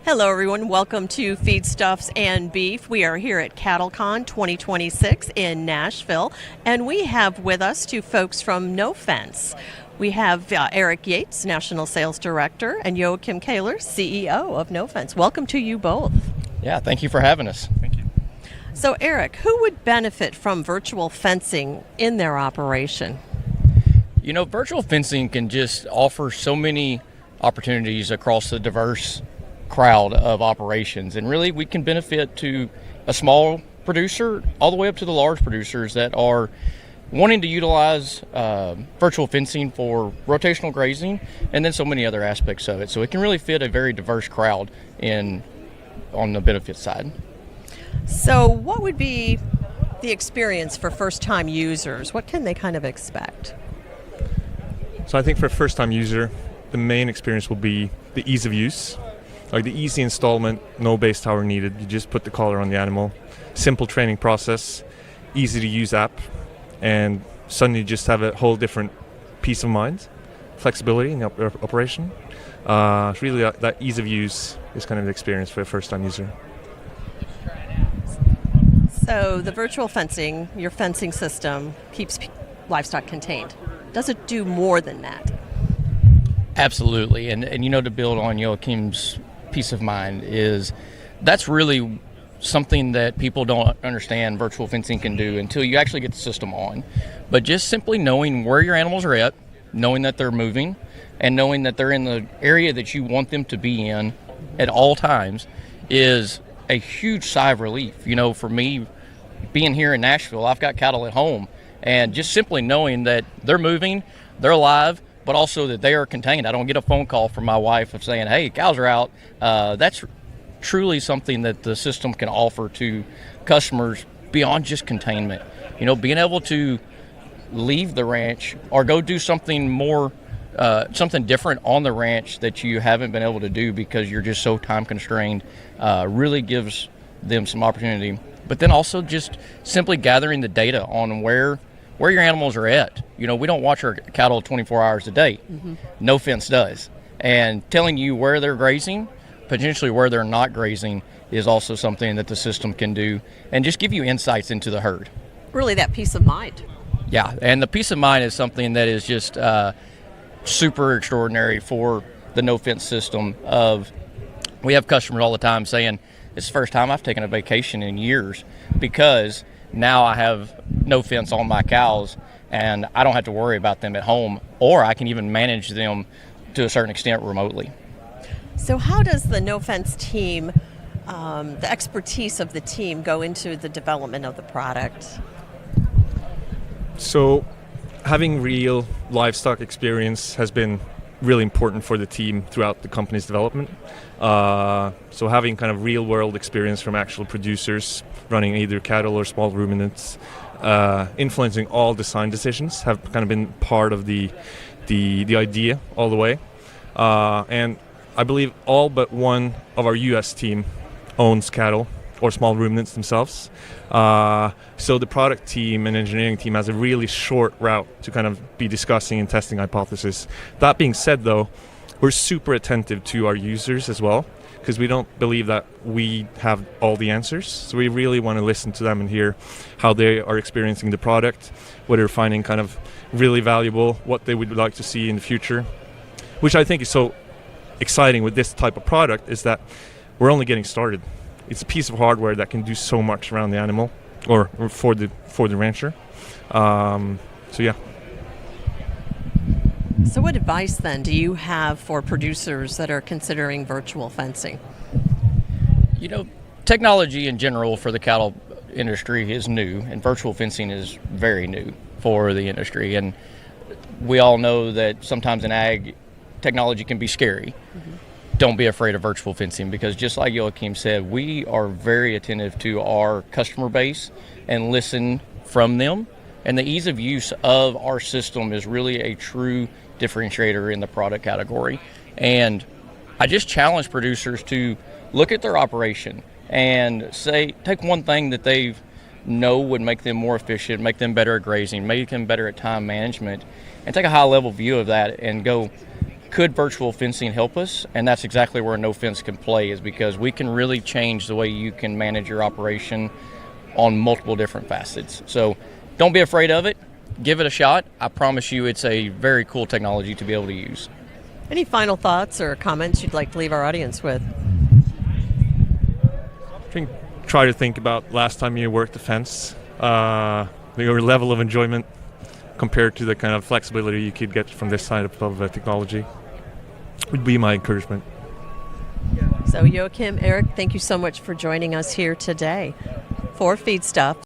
Hello, everyone. Welcome to Feedstuffs and Beef. We are here at CattleCon 2026 in Nashville, and we have with us two folks from Nofence. We have Eric Yates, National Sales Director, and Joachim Kahler, CEO of Nofence. Welcome to you both. Yeah, thank you for having us. Thank you. So, Eric, who would benefit from virtual fencing in their operation? You know, virtual fencing can just offer so many opportunities across the diverse crowd of operations, and really we can benefit to a small producer all the way up to the large producers that are wanting to utilize virtual fencing for rotational grazing and then so many other aspects of it. So it can really fit a very diverse crowd on the benefit side. So what would be the experience for first-time users? What can they kind of expect? So I think for a first-time user, the main experience will be the ease of use. Like the easy installment, no base tower needed. You just put the collar on the animal. Simple training process, easy to use app, and suddenly you just have a whole different peace of mind, flexibility in the operation. Really that ease of use is kind of the experience for a first-time user. So the virtual fencing, your fencing system, keeps livestock contained. Does it do more than that? Absolutely, and you know, to build on Joachim's peace of mind, is that's really something that people don't understand virtual fencing can do until you actually get the system on. But just simply knowing where your animals are at, knowing that they're moving, and knowing that they're in the area that you want them to be in at all times is a huge sigh of relief. You know, for me, being here in Nashville, I've got cattle at home, and just simply knowing that they're moving, they're alive, but also that they are contained. I don't get a phone call from my wife of saying, hey, cows are out. That's truly something that the system can offer to customers beyond just containment. You know, being able to leave the ranch or go do something more, something different on the ranch that you haven't been able to do because you're just so time constrained, really gives them some opportunity. But then also just simply gathering the data on where your animals are at. You know, we don't watch our cattle 24 hours a day. Mm-hmm. Nofence does. And telling you where they're grazing, potentially where they're not grazing, is also something that the system can do and just give you insights into the herd. Really, that peace of mind. Yeah, and the peace of mind is something that is just super extraordinary for the Nofence system. We have customers all the time saying, it's the first time I've taken a vacation in years because now I have Nofence on my cows and I don't have to worry about them at home, or I can even manage them to a certain extent remotely. So how does the Nofence team, the expertise of the team, go into the development of the product? So having real livestock experience has been really important for the team throughout the company's development. So having kind of real world experience from actual producers running either cattle or small ruminants, influencing all design decisions, have kind of been part of the idea all the way. And I believe all but one of our US team owns cattle or small ruminants themselves. So the product team and engineering team has a really short route to kind of be discussing and testing hypotheses. That being said, though, we're super attentive to our users as well, because we don't believe that we have all the answers. So we really want to listen to them and hear how they are experiencing the product, what they're finding kind of really valuable, what they would like to see in the future. Which I think is so exciting with this type of product is that we're only getting started. It's a piece of hardware that can do so much around the animal or for the rancher. So yeah. So what advice then do you have for producers that are considering virtual fencing? You know, technology in general for the cattle industry is new, and virtual fencing is very new for the industry. And we all know that sometimes in ag, technology can be scary. Mm-hmm. Don't be afraid of virtual fencing, because just like Joachim said, we are very attentive to our customer base and listen from them. And the ease of use of our system is really a true differentiator in the product category. And I just challenge producers to look at their operation and say, take one thing that they know would make them more efficient, make them better at grazing, make them better at time management, and take a high level view of that and go, could virtual fencing help us? And that's exactly where Nofence can play, is because we can really change the way you can manage your operation on multiple different facets. So don't be afraid of it. Give it a shot. I promise you it's a very cool technology to be able to use. Any final thoughts or comments you'd like to leave our audience with? I think try to think about last time you worked the fence, your level of enjoyment compared to the kind of flexibility you could get from this side of technology would be my encouragement. So Joachim, Eric, thank you so much for joining us here today for Feed Stuff.